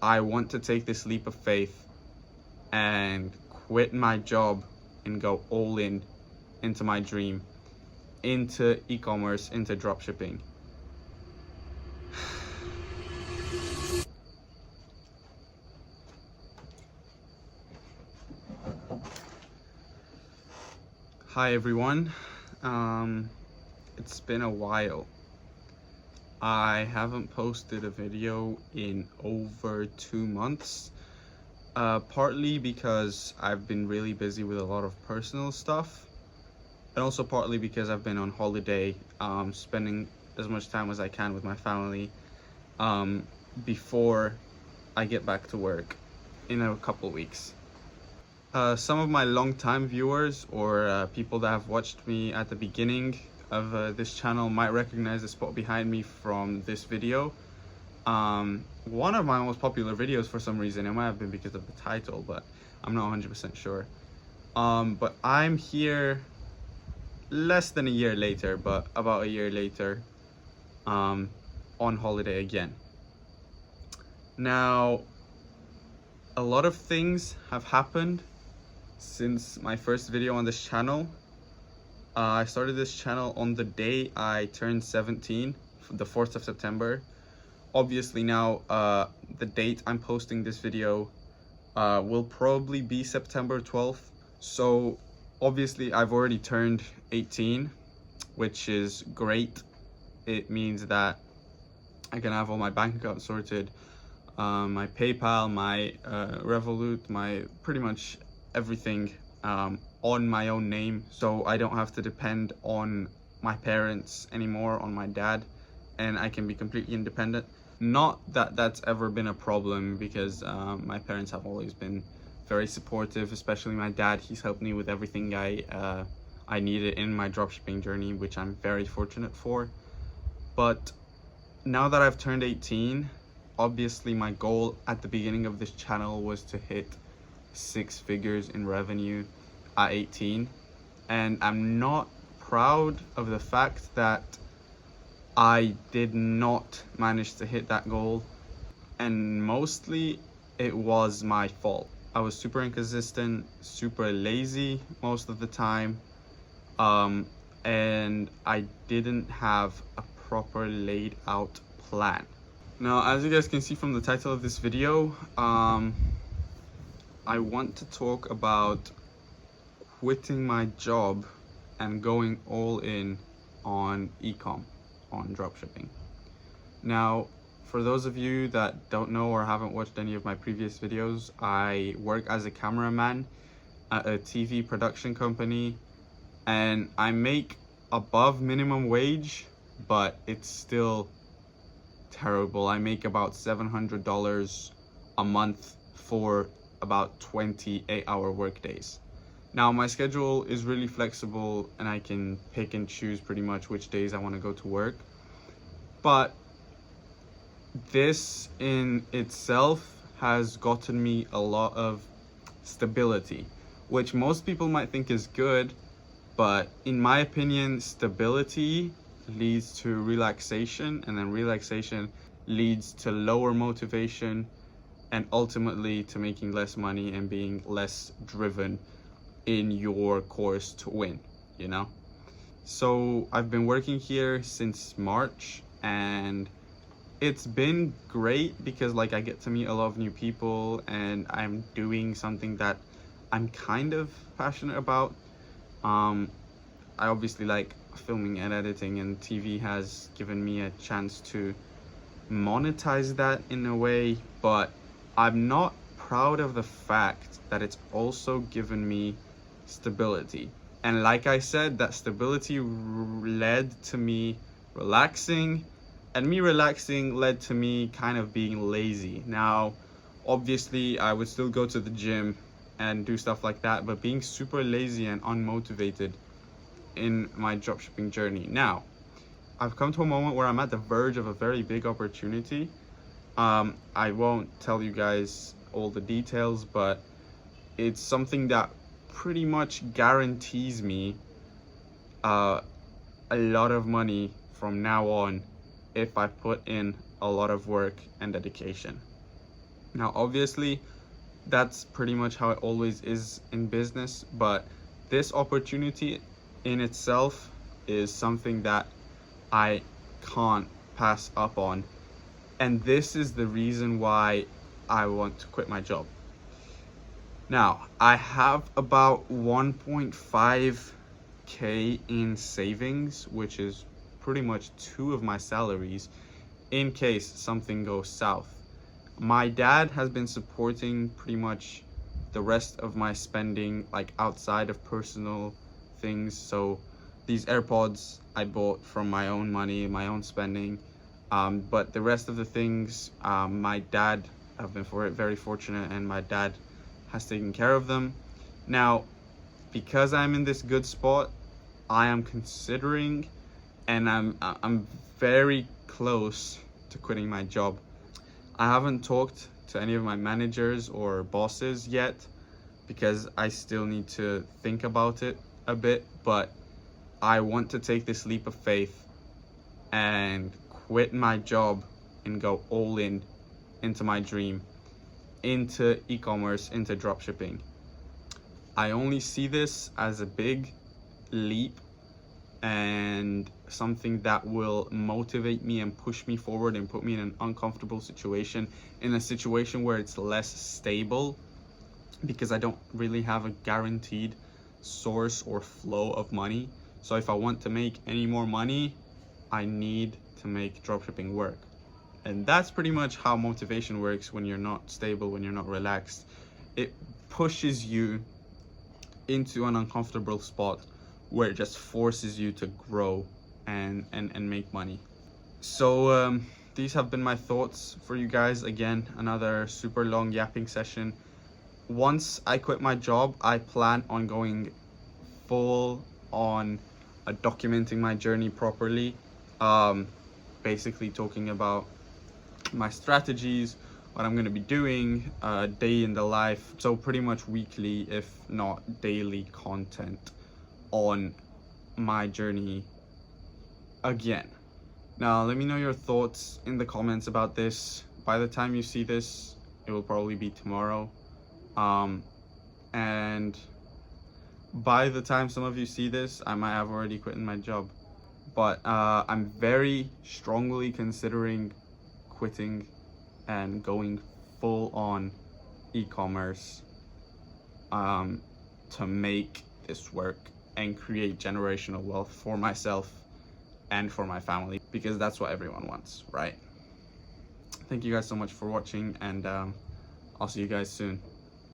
I want to take this leap of faith and quit my job and go all in into my dream, into e-commerce, into dropshipping. Hi everyone, it's been a while. I haven't posted a video in over 2 months, partly because I've been really busy with a lot of personal stuff, and also partly because I've been on holiday, spending as much time as I can with my family before I get back to work in a couple weeks. Some of my long-time viewers or people that have watched me at the beginning of this channel might recognize the spot behind me from this video. One of my most popular videos for some reason. It might have been because of the title, but I'm not 100% sure. But I'm here less than a year later, but about a year later, on holiday again. Now, a lot of things have happened since my first video on this channel. I started this channel on the day I turned 17, the 4th of September. Obviously now the date I'm posting this video will probably be September 12th. So obviously I've already turned 18, which is great. It means that I can have all my bank accounts sorted, my PayPal, my Revolut, my pretty much everything on my own name, so I don't have to depend on my parents anymore, on my dad, and I can be completely independent. Not that that's ever been a problem, because my parents have always been very supportive, especially my dad. He's helped me with everything I needed in my dropshipping journey, which I'm very fortunate for. But now that I've turned 18, obviously my goal at the beginning of this channel was to hit 6 figures in revenue at 18, and I'm not proud of the fact that I did not manage to hit that goal, and mostly it was my fault. I was super inconsistent, super lazy most of the time, and I didn't have a proper laid out plan. Now, as you guys can see from the title of this video, I want to talk about quitting my job and going all in on e-com, on dropshipping. Now, for those of you that don't know or haven't watched any of my previous videos, I work as a cameraman at a TV production company, and I make above minimum wage, but it's still terrible. I make about $700 a month for about 28-hour work days. Now, my schedule is really flexible and I can pick and choose pretty much which days I want to go to work, but this in itself has gotten me a lot of stability, which most people might think is good, but in my opinion, stability leads to relaxation, and then relaxation leads to lower motivation, and ultimately to making less money and being less driven in your course to win, you know? So I've been working here since March, and it's been great because like I get to meet a lot of new people, and I'm doing something that I'm kind of passionate about. I obviously like filming and editing, and TV has given me a chance to monetize that in a way, but I'm not proud of the fact that it's also given me stability. And like I said, that stability led to me relaxing, and me relaxing led to me kind of being lazy. Now, obviously, I would still go to the gym and do stuff like that, but being super lazy and unmotivated in my dropshipping journey. Now, I've come to a moment where I'm at the verge of a very big opportunity. I won't tell you guys all the details, but it's something that pretty much guarantees me a lot of money from now on if I put in a lot of work and dedication. Now, obviously, that's pretty much how it always is in business, but this opportunity in itself is something that I can't pass up on. And this is the reason why I want to quit my job. Now, I have about 1.5k in savings, which is pretty much 2 of my salaries, in case something goes south. My dad has been supporting pretty much the rest of my spending, like outside of personal things. So these AirPods I bought from my own money, my own spending. But the rest of the things, my dad, I've been very fortunate, and my dad has taken care of them. Now, because I'm in this good spot, I am considering, and I'm very close to quitting my job. I haven't talked to any of my managers or bosses yet because I still need to think about it a bit, but I want to take this leap of faith and quit my job and go all in into my dream, into e-commerce, into dropshipping. I only see this as a big leap and something that will motivate me and push me forward and put me in an uncomfortable situation, in a situation where it's less stable, because I don't really have a guaranteed source or flow of money. So if I want to make any more money, I need to make dropshipping work. And that's pretty much how motivation works when you're not stable, when you're not relaxed. It pushes you into an uncomfortable spot where it just forces you to grow and make money. So these have been my thoughts for you guys. Again, another super long yapping session. Once I quit my job, I plan on going full on documenting my journey properly. Basically talking about my strategies, what I'm going to be doing, day in the life. So pretty much weekly, if not daily, content on my journey again. Now, let me know your thoughts in the comments about this. By the time you see this, it will probably be tomorrow. And by the time some of you see this, I might have already quit my job. But I'm very strongly considering quitting and going full on e-commerce to make this work and create generational wealth for myself and for my family, because that's what everyone wants, right? Thank you guys so much for watching, and I'll see you guys soon.